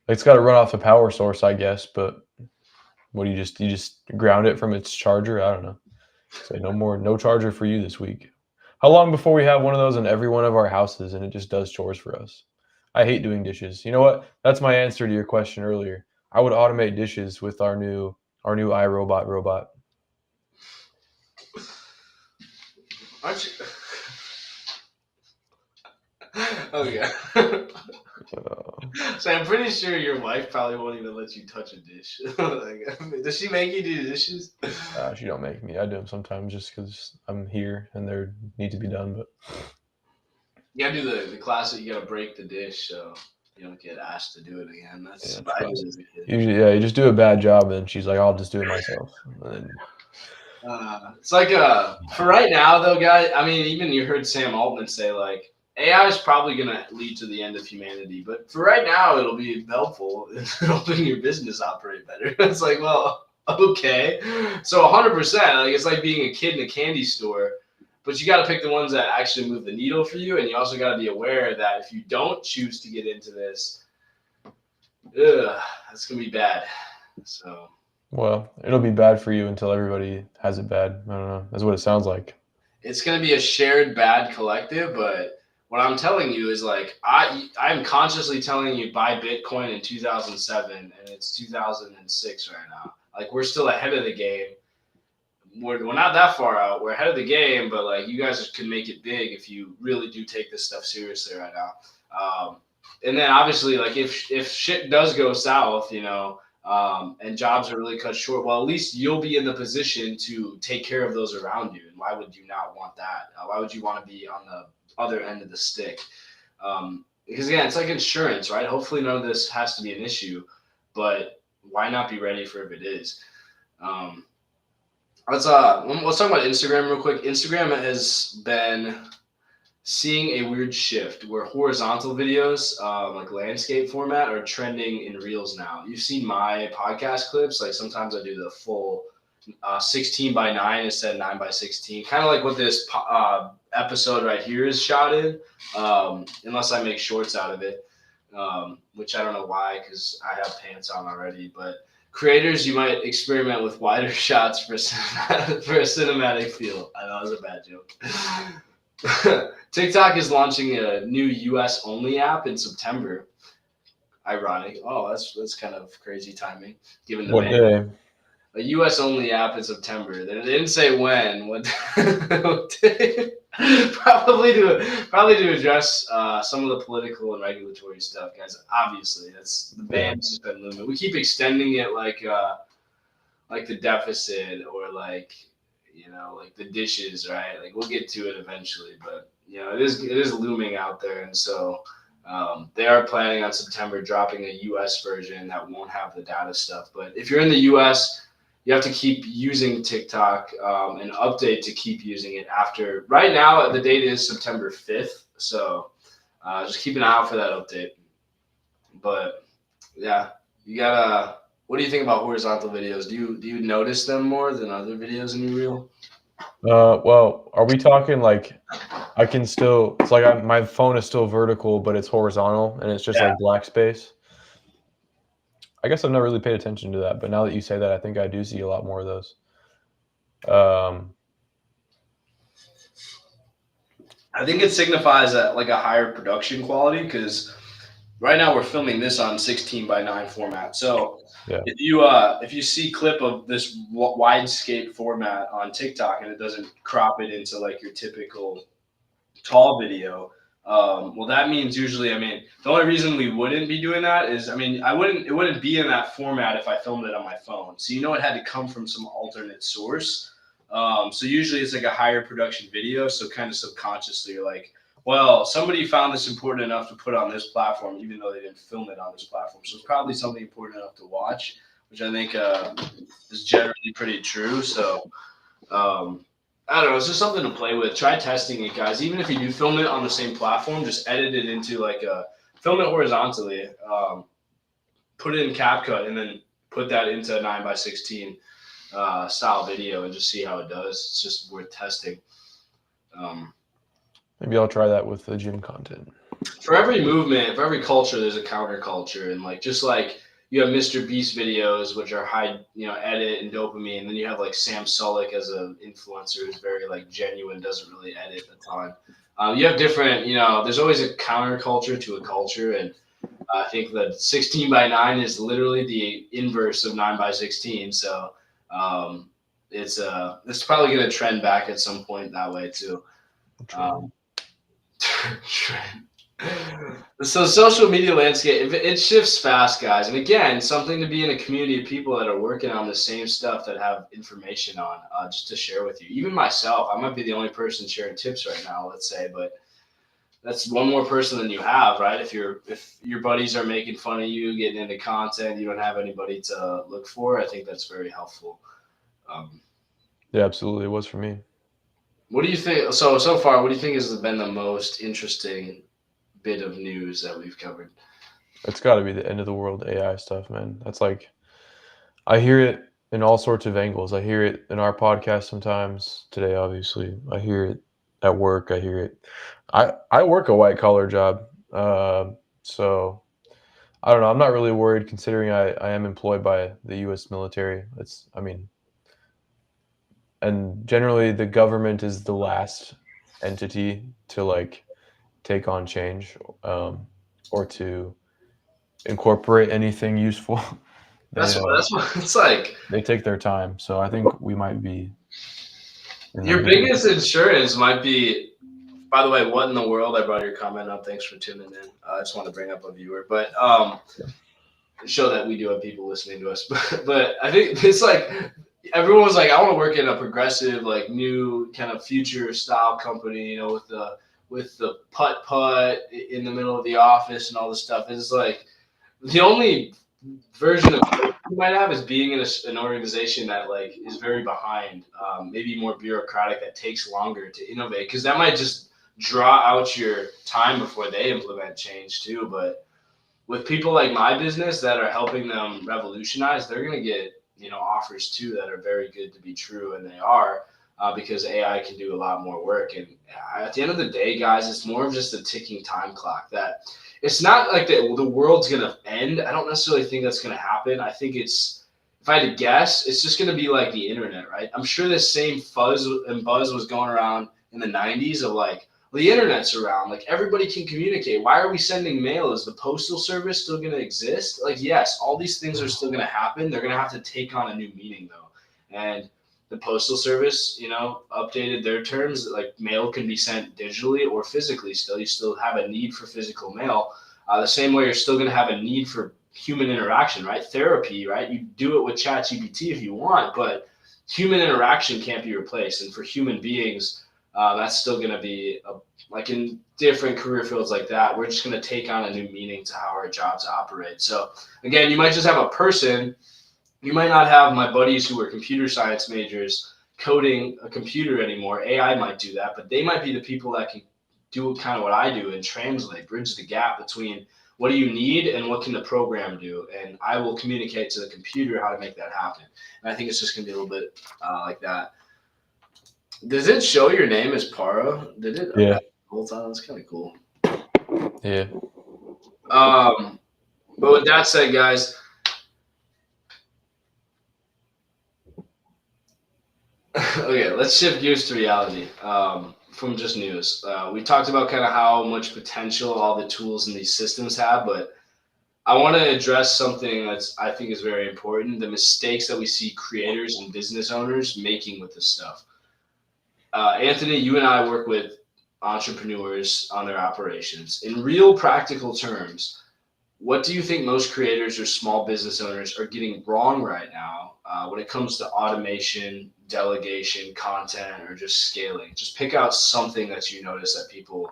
It's got to run off a power source, I guess. But what do you just ground it from its charger? I don't know. Say no charger for you this week. How long before we have one of those in every one of our houses and it just does chores for us? I hate doing dishes. You know what? That's my answer to your question earlier. I would automate dishes with our new iRobot robot. Aren't you? Okay. So I'm pretty sure your wife probably won't even let you touch a dish. Like, does she make you do dishes? She don't make me. I do them sometimes just because I'm here and they need to be done. But you gotta do the classic. You gotta break the dish so you don't get asked to do it again. That's what I did as a kid. Usually, yeah, you just do a bad job, and she's like, "I'll just do it myself." And then, it's like for right now, though, guys. I mean, even you heard Sam Altman say like AI is probably going to lead to the end of humanity, but for right now, it'll be helpful in helping your business operate better. It's like, well, okay, so 100%. Like it's like being a kid in a candy store, but you got to pick the ones that actually move the needle for you, and you also got to be aware that if you don't choose to get into this, that's gonna be bad. So. Well, it'll be bad for you until everybody has it bad. I don't know. That's what it sounds like. It's gonna be a shared bad collective, but what I'm telling you is like I'm consciously telling you buy Bitcoin in 2007 and it's 2006 right now. Like we're still ahead of the game. We're not that far out. We're ahead of the game, but like you guys can make it big if you really do take this stuff seriously right now. And then obviously like if shit does go south, and jobs are really cut short, well, at least you'll be in the position to take care of those around you. And why would you not want that? Why would you want to be on the other end of the stick? Because again, it's like insurance, right? Hopefully none of this has to be an issue, but why not be ready for if it is? Let's talk about Instagram real quick. Instagram has been seeing a weird shift where horizontal videos, like landscape format, are trending in Reels now. You've seen my podcast clips. Like sometimes I do the full 16:9 instead of 9:16, kind of like what this episode right here is shot in, unless I make shorts out of it, which I don't know why because I have pants on already. But creators, you might experiment with wider shots for a cinematic feel. I know that was a bad joke. TikTok is launching a new US only app in September. Ironic. Oh, that's kind of crazy timing given the What day? A US only app in September. They didn't say when. What day? Probably to address some of the political and regulatory stuff, guys. Obviously, that's the ban's just been looming. We keep extending it like the deficit or like the dishes, right? Like we'll get to it eventually, but it is looming out there, and so they are planning on September dropping a US version that won't have the data stuff. But if you're in the US, you have to keep using TikTok and update to keep using it after. Right now, the date is September 5th, so just keep an eye out for that update. But yeah, you gotta. What do you think about horizontal videos? Do you notice them more than other videos in your reel? Well, are we talking like I can still? It's like my phone is still vertical, but it's horizontal, and it's just like black space. I guess I've never really paid attention to that, but now that you say that, I think I do see a lot more of those. I think it signifies like a higher production quality because right now we're filming this on 16:9 format. So Yeah. if you see clip of this widescape format on TikTok and it doesn't crop it into like your typical tall video, well, that means usually, I mean, the only reason we wouldn't be doing that is, I mean, it wouldn't be in that format if I filmed it on my phone. So it had to come from some alternate source. So usually it's like a higher production video. So kind of subconsciously you're like, well, somebody found this important enough to put on this platform, even though they didn't film it on this platform. So it's probably something important enough to watch, which I think is generally pretty true. So I don't know. It's just something to play with. Try testing it, guys. Even if you do film it on the same platform, just edit it into film it horizontally. Put it in CapCut and then put that into 9:16 style video and just see how it does. It's just worth testing. Maybe I'll try that with the gym content. For every movement, for every culture, there's a counterculture, and like just like you have Mr. Beast videos, which are high, edit and dopamine. And then you have like Sam Sulek as an influencer who's very like genuine, doesn't really edit a ton. You have different, there's always a counterculture to a culture, and I think that 16:9 is literally the inverse of 9:16. So it's probably going to trend back at some point that way too. So social media landscape, it shifts fast, guys. And again, something to be in a community of people that are working on the same stuff that have information on, just to share with you. Even myself, I might be the only person sharing tips right now, let's say, but that's one more person than you have, right? If your buddies are making fun of you, getting into content, you don't have anybody to look for. I think that's very helpful. Yeah, absolutely. It was for me. What do you think? So far, what do you think has been the most interesting bit of news that we've covered? It's got to be the end of the world AI stuff, man. That's like, I hear it in all sorts of angles. I hear it in our podcast sometimes. Today, obviously, I hear it at work. I hear it. I work a white collar job, so I don't know. I'm not really worried considering I am employed by the U.S. military. And generally the government is the last entity to like take on change or to incorporate anything useful. That's what it's like. They take their time, so I think we might be. Your biggest insurance might be. By the way, what in the world? I brought your comment up. Thanks for tuning in. I just want to bring up a viewer, but show that we do have people listening to us. But I think it's like everyone was like, I want to work in a progressive, like new kind of future style company, with the putt in the middle of the office and all this stuff. It's like the only version of you might have is being in an organization that like is very behind, maybe more bureaucratic, that takes longer to innovate, because that might just draw out your time before they implement change too. But with people like my business that are helping them revolutionize, they're going to get offers too that are very good to be true, and they are, because AI can do a lot more work. And at the end of the day, guys, it's more of just a ticking time clock. That it's not like the world's going to end. I don't necessarily think that's going to happen. I think if I had to guess, it's just going to be like the internet, right? I'm sure this same fuzz and buzz was going around in the 90s of like, well, the internet's around, like everybody can communicate. Why are we sending mail? Is the postal service still going to exist? Like, yes, all these things are still going to happen. They're going to have to take on a new meaning though. And the postal service, updated their terms. Like mail can be sent digitally or physically still. You still have a need for physical mail. The same way you're still going to have a need for human interaction, right? Therapy, right? You do it with ChatGPT if you want, but human interaction can't be replaced. And for human beings, that's still going to be like in different career fields like that. We're just going to take on a new meaning to how our jobs operate. So again, you might just have a person. You might not have my buddies who are computer science majors coding a computer anymore. AI might do that, but they might be the people that can do kind of what I do and translate, bridge the gap between what do you need and what can the program do. And I will communicate to the computer how to make that happen. And I think it's just going to be a little bit like that. Does it show your name as Para? Did it? Yeah. The whole time? That's kind of cool. Yeah. But with that said, guys, Okay, let's shift gears to reality from just news. We talked about kind of how much potential all the tools in these systems have, but I want to address something that's I think is very important: the mistakes that we see creators and business owners making with this stuff. Anthony, you and I work with entrepreneurs on their operations. In real practical terms, what do you think most creators or small business owners are getting wrong right now when it comes to automation, delegation, content, or just scaling? Just pick out something that you notice that people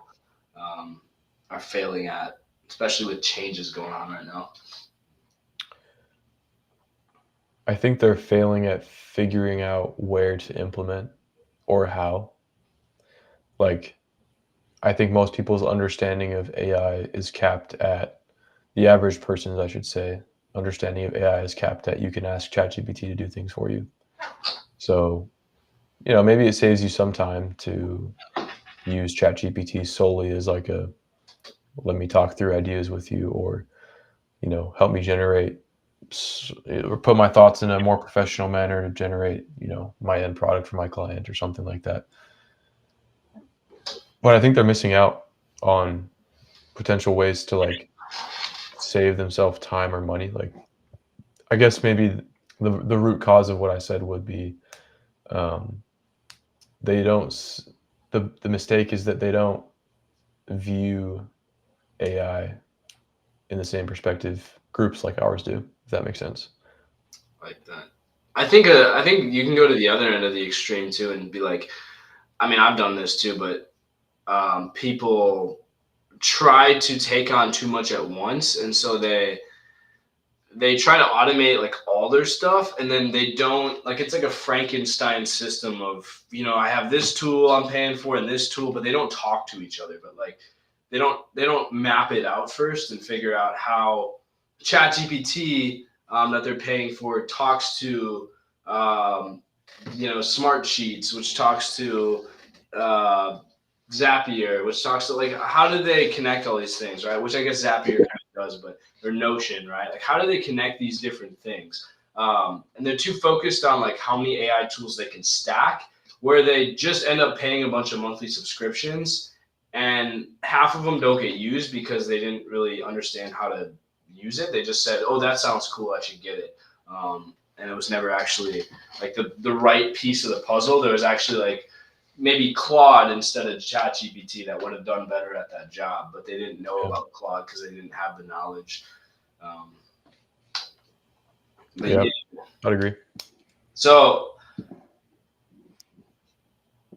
um, are failing at, especially with changes going on right now. I think they're failing at figuring out where to implement or how. Like, I think most people's understanding of AI is capped at the average person's, I should say, understanding of AI is capped at you can ask ChatGPT to do things for you. So, maybe it saves you some time to use ChatGPT solely as like a let me talk through ideas with you, or help me generate or put my thoughts in a more professional manner to generate my end product for my client or something like that. But I think they're missing out on potential ways to like save themselves time or money. Like, I guess maybe the root cause of what I said would be um, they don't the mistake is that they don't view AI in the same perspective groups like ours do, if that makes sense. Like that. I think you can go to the other end of the extreme too and be like, I mean, I've done this too, but people try to take on too much at once, and so they try to automate like all their stuff, and then they don't, like, it's like a Frankenstein system of, I have this tool I'm paying for and this tool, but they don't talk to each other. But like they don't map it out first and figure out how ChatGPT that they're paying for talks to um, Smart Sheets, which talks to uh, Zapier, which talks to, like, how do they connect all these things, right? Which I guess Zapier kind of does, but or Notion, right? Like, how do they connect these different things? And they're too focused on like how many AI tools they can stack, where they just end up paying a bunch of monthly subscriptions, and half of them don't get used because they didn't really understand how to use it. They just said, "Oh, that sounds cool. I should get it," and it was never actually like the right piece of the puzzle. There was actually like maybe Claude instead of ChatGPT that would have done better at that job, but they didn't know Yeah, about Claude because they didn't have the knowledge. Um, but yeah, yeah, I'd agree. so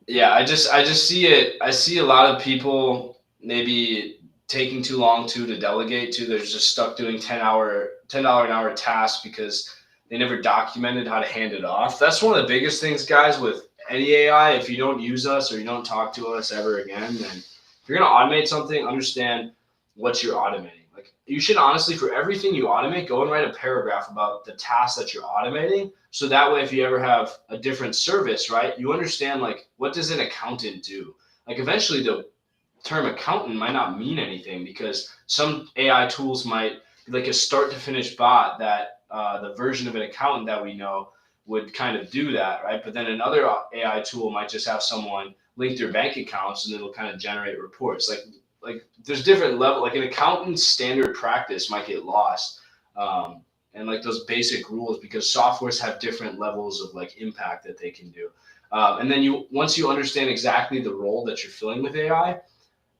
yeah, I just see it. I see a lot of people maybe taking too long to delegate to. They're just stuck doing $10 an hour tasks because they never documented how to hand it off. That's one of the biggest things, guys, with any AI. If you don't use us or you don't talk to us ever again, then if you're gonna automate something, understand what you're automating. Like, you should honestly, for everything you automate, go and write a paragraph about the tasks that you're automating, so that way if you ever have a different service, right, you understand like what does an accountant do. Like, eventually the term accountant might not mean anything because some AI tools might be like a start to finish bot that the version of an accountant that we know would kind of do that, right? But then another AI tool might just have someone link their bank accounts and it'll kind of generate reports. Like there's different level. Like, an accountant's standard practice might get lost, and like those basic rules, because softwares have different levels of like impact that they can do. And then once you understand exactly the role that you're filling with AI,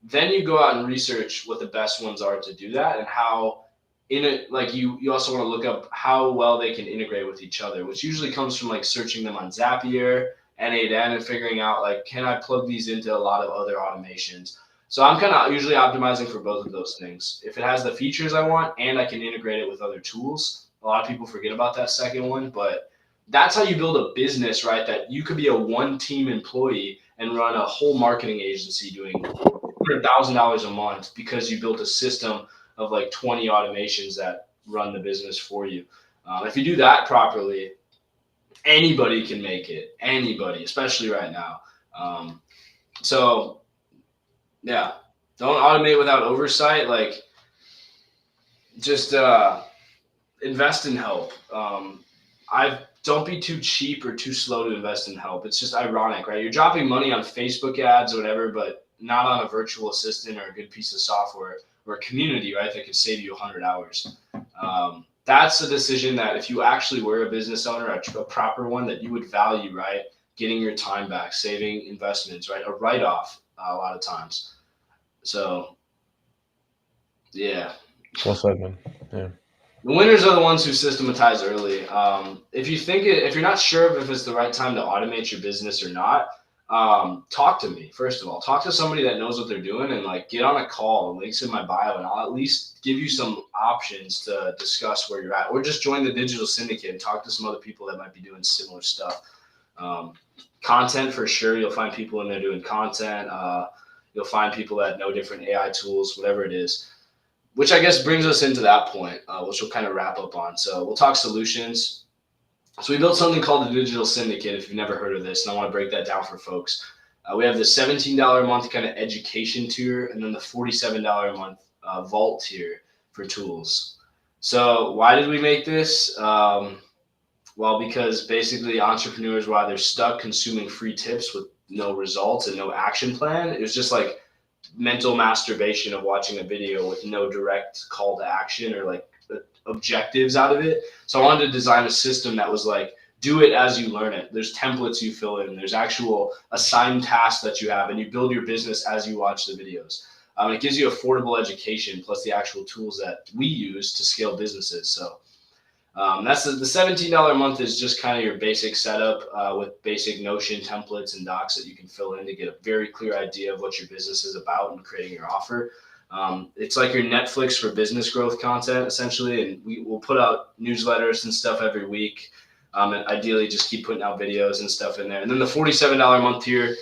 then you go out and research what the best ones are to do that, and how in it, like, you also want to look up how well they can integrate with each other, which usually comes from like searching them on Zapier, N8N, and figuring out like, can I plug these into a lot of other automations. So I'm kind of usually optimizing for both of those things. If it has the features I want and I can integrate it with other tools, a lot of people forget about that second one, but that's how you build a business, right? That you could be a one team employee and run a whole marketing agency doing $100,000 a month because you built a system of like 20 automations that run the business for you. If you do that properly, anybody can make it. Anybody, especially right now. So yeah, don't automate without oversight. Like, just invest in help. don't be too cheap or too slow to invest in help. It's just ironic, right? You're dropping money on Facebook ads or whatever, but not on a virtual assistant or a good piece of software or a community, right, that could save you 100 hours. That's a decision that if you actually were a business owner, a proper one, that you would value, right? Getting your time back, saving investments, right? A write-off a lot of times. So, yeah. Well said, man. Yeah. The winners are the ones who systematize early. If you're not sure if it's the right time to automate your business or not, talk to me. First of all, talk to somebody that knows what they're doing, and like get on a call. Links in my bio, and I'll at least give you some options to discuss where you're at, or just join the Digital Syndicate and talk to some other people that might be doing similar stuff. Content for sure. You'll find people in there doing content. You'll find people that know different AI tools, whatever it is. Which I guess brings us into that point, which we'll kind of wrap up on. So we'll talk solutions. So we built something called the Digital Syndicate, if you've never heard of this, and I want to break that down for folks. We have the $17 a month kind of education tier, and then the $47 a month vault tier for tools. So why did we make this? Well, because basically entrepreneurs, while they're stuck consuming free tips with no results and no action plan, it was just like mental masturbation of watching a video with no direct call to action or like objectives out of it. So I wanted to design a system that was like, do it as you learn it. There's templates you fill in. There's actual assigned tasks that you have, and you build your business as you watch the videos. It gives you affordable education plus the actual tools that we use to scale businesses. So that's the $17 a month is just kind of your basic setup with basic Notion templates and docs that you can fill in to get a very clear idea of what your business is about and creating your offer. It's like your Netflix for business growth content, essentially, and we will put out newsletters and stuff every week. And ideally, just keep putting out videos and stuff in there. And then the $47 a month tier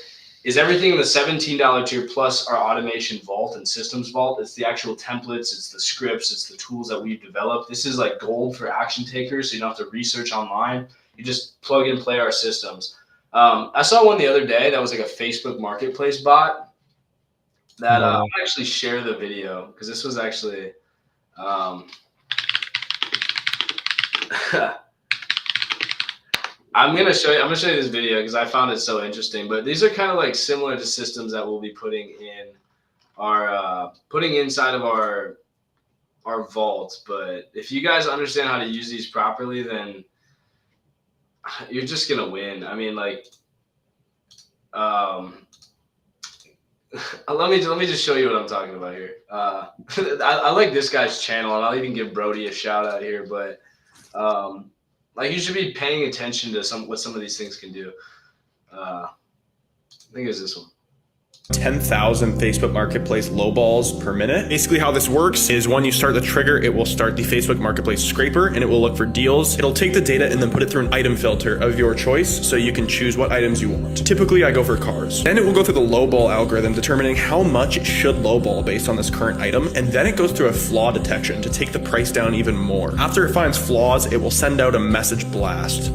is everything in the $17 tier plus our automation vault and systems vault. It's the actual templates, it's the scripts, it's the tools that we've developed. This is like gold for action takers, so you don't have to research online. You just plug and play our systems. I saw one the other day that was like a Facebook Marketplace bot that I'll actually share the video because this was actually I'm gonna show you this video because I found it so interesting. But these are kind of like similar to systems that we'll be putting in our inside of our vault. But if you guys understand how to use these properly, then you're just gonna win. I mean, like, let me just show you what I'm talking about here. I like this guy's channel, and I'll even give Brody a shout out here. But like, you should be paying attention to what some of these things can do. I think it's this one. 10,000 Facebook Marketplace lowballs per minute. Basically how this works is when you start the trigger, it will start the Facebook Marketplace scraper and it will look for deals. It'll take the data and then put it through an item filter of your choice so you can choose what items you want. Typically I go for cars. Then it will go through the lowball algorithm determining how much it should lowball based on this current item, and then it goes through a flaw detection to take the price down even more. After it finds flaws, it will send out a message blast.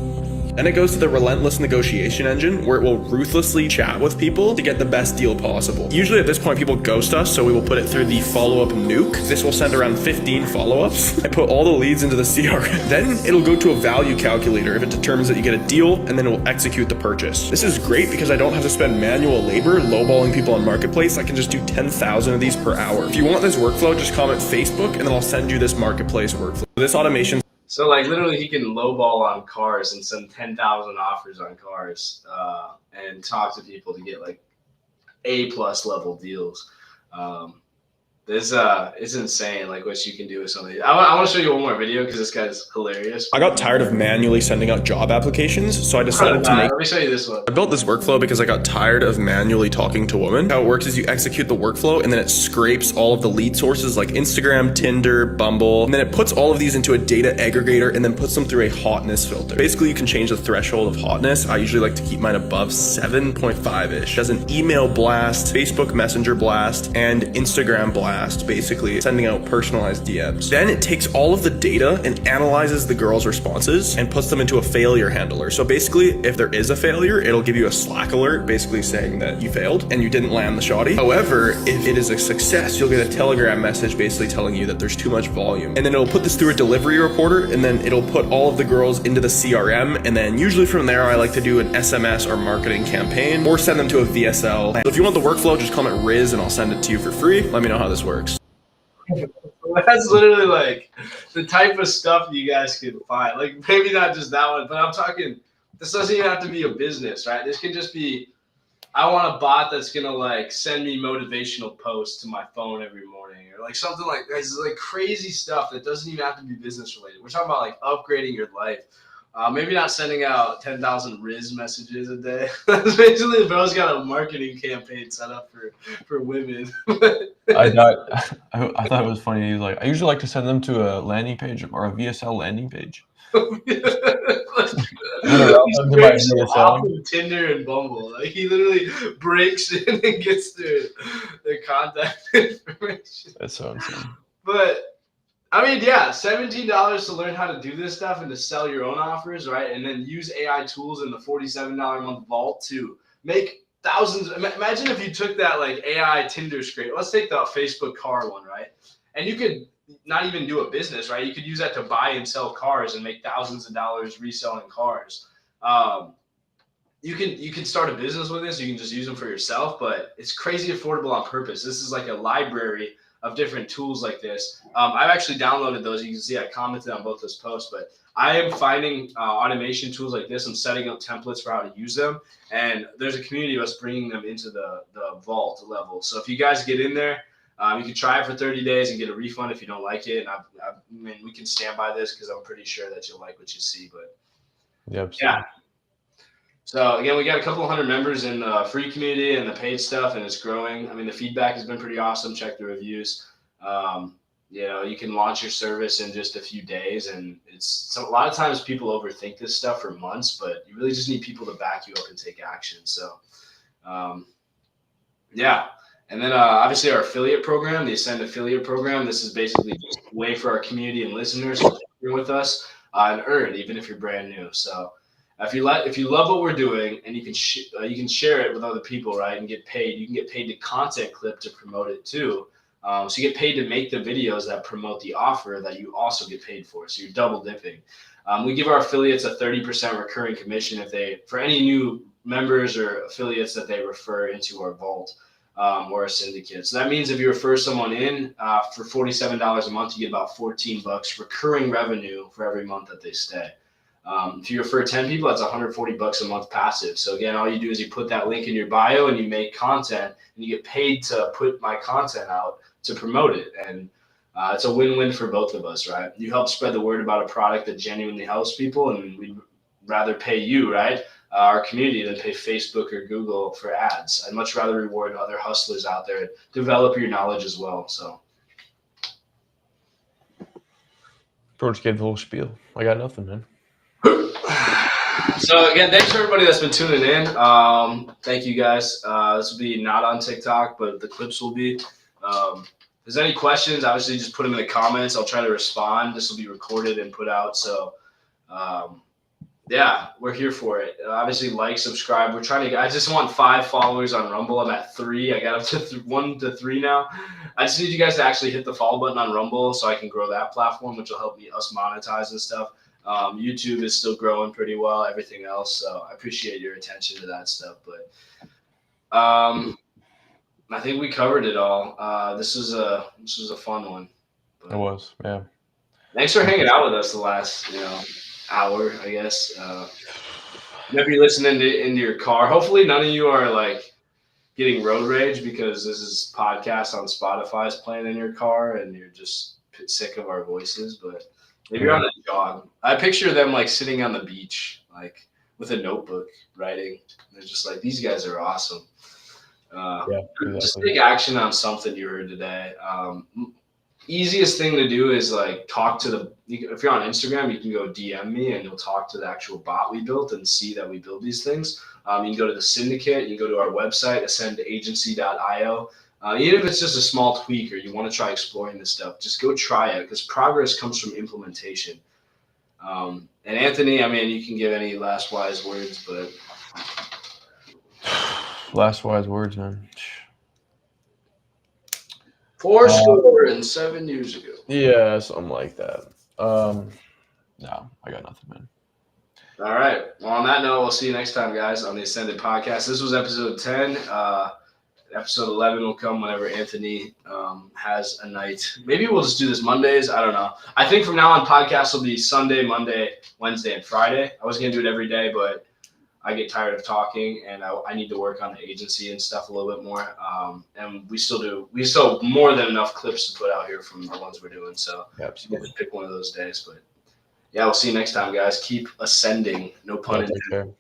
Then it goes to the relentless negotiation engine where it will ruthlessly chat with people to get the best deal possible. Usually at this point people ghost us, so we will put it through the follow-up nuke. This will send around 15 follow-ups. I put all the leads into the CRM. Then it'll go to a value calculator if it determines that you get a deal, and then it will execute the purchase. This is great because I don't have to spend manual labor lowballing people on Marketplace. I can just do 10,000 of these per hour. If you want this workflow, just comment Facebook and then I'll send you this Marketplace workflow. This automation. So like literally he can lowball on cars and send 10,000 offers on cars and talk to people to get like A+ level deals. This it's insane, like what you can do with some of these. I want to show you one more video because this guy's hilarious. I got tired of manually sending out job applications, so I decided to make... Let me show you this one. I built this workflow because I got tired of manually talking to women. How it works is you execute the workflow and then it scrapes all of the lead sources like Instagram, Tinder, Bumble, and then it puts all of these into a data aggregator and then puts them through a hotness filter. Basically, you can change the threshold of hotness. I usually like to keep mine above 7.5-ish. It does an email blast, Facebook Messenger blast, and Instagram blast. blast, basically sending out personalized DMs. Then it takes all of the data and analyzes the girl's responses and puts them into a failure handler. So basically, if there is a failure, it'll give you a Slack alert basically saying that you failed and you didn't land the shoddy. However, if it is a success, you'll get a Telegram message basically telling you that there's too much volume. And then it'll put this through a delivery reporter, and then it'll put all of the girls into the CRM. And then usually from there, I like to do an SMS or marketing campaign or send them to a VSL. If you want the workflow, just comment Riz and I'll send it to you for free. Let me know how this works. That's literally like the type of stuff you guys can find. Like maybe not just that one, but I'm talking, this doesn't even have to be a business, right? This can just be, I want a bot that's going to like send me motivational posts to my phone every morning or like something like that. It's like crazy stuff that doesn't even have to be business related. We're talking about like upgrading your life. Maybe not sending out 10,000 Riz messages a day. That's basically the bro's got a marketing campaign set up for women. I thought it was funny. He's like, I usually like to send them to a landing page or a VSL landing page. Breaks off of Tinder and Bumble. Like he literally breaks in and gets their contact information. That's so insane. But I mean, yeah, $17 to learn how to do this stuff and to sell your own offers, right? And then use AI tools in the $47 a month vault to make thousands. Imagine if you took that like AI Tinder scrape. Let's take the Facebook car one, right? And you could not even do a business, right? You could use that to buy and sell cars and make thousands of dollars reselling cars. You can start a business with this. You can just use them for yourself, but it's crazy affordable on purpose. This is like a library of different tools like this. I've actually downloaded those. You can see I commented on both those posts, but I am finding automation tools like this. I'm setting up templates for how to use them. And there's a community of us bringing them into the vault level. So if you guys get in there, you can try it for 30 days and get a refund if you don't like it. And I mean, we can stand by this because I'm pretty sure that you'll like what you see. But Yep. yeah. So again, we got a couple hundred members in the free community and the paid stuff, and it's growing. I mean, the feedback has been pretty awesome. Check the reviews. You can launch your service in just a few days, and a lot of times people overthink this stuff for months, but you really just need people to back you up and take action. So, yeah. And then obviously our affiliate program, the Ascend affiliate program. This is basically just a way for our community and listeners to partner with us and earn, even if you're brand new. So. If you love what we're doing and you can share it with other people, right, and get paid, you can get paid to content clip to promote it too. So you get paid to make the videos that promote the offer that you also get paid for. So you're double dipping. We give our affiliates a 30% recurring commission for any new members or affiliates that they refer into our vault or a syndicate. So that means if you refer someone in for $47 a month, you get about $14 recurring revenue for every month that they stay. If you refer 10 people, that's $140 a month passive. So again, all you do is you put that link in your bio and you make content and you get paid to put my content out to promote it. And it's a win-win for both of us, right? You help spread the word about a product that genuinely helps people, and we'd rather pay you, right, our community, than pay Facebook or Google for ads. I'd much rather reward other hustlers out there and develop your knowledge as well. So. Bro just gave the whole spiel. I got nothing, man. So again, thanks for everybody that's been tuning in. Thank you guys. This will be not on TikTok, but the clips will be. If there's any questions, obviously just put them in the comments. I'll try to respond. This will be recorded and put out. So yeah, we're here for it. Obviously like, subscribe. I just want 5 followers on Rumble. I'm at 3. I got up to 1 to 3 now. I just need you guys to actually hit the follow button on Rumble so I can grow that platform, which will help us monetize and stuff. YouTube is still growing pretty well, everything else. So I appreciate your attention to that stuff. But I think we covered it all. This was a fun one. But It was, yeah. thanks for hanging out with us the last, hour, I guess. If you're listening into your car, hopefully none of you are like getting road rage because this is podcast on Spotify's playing in your car and you're just sick of our voices. But maybe you're on a jog. I picture them like sitting on the beach, like with a notebook writing. They're just like, these guys are awesome. Yeah, exactly. Just take action on something you heard today. Easiest thing to do is like talk to if you're on Instagram, you can go DM me and you'll talk to the actual bot we built and see that we build these things. You can go to the syndicate, you can go to our website, ascendagency.io. Even if it's just a small tweak or you want to try exploring this stuff, just go try it because progress comes from implementation. And Anthony, I mean, you can give any last wise words, but last wise words, man. 7 years ago. Yeah, something like that. No, I got nothing, man. All right. Well, on that note, we'll see you next time, guys, on the Ascended Podcast. This was episode 10. Episode 11 will come whenever Anthony has a night. Maybe we'll just do this Mondays. I don't know. I think from now on, podcasts will be Sunday, Monday, Wednesday, and Friday. I was going to do it every day, but I get tired of talking, and I need to work on the agency and stuff a little bit more. And we still more than enough clips to put out here from the ones we're doing. So Absolutely. we'll just pick one of those days. But yeah, we'll see you next time, guys. Keep ascending. No pun intended.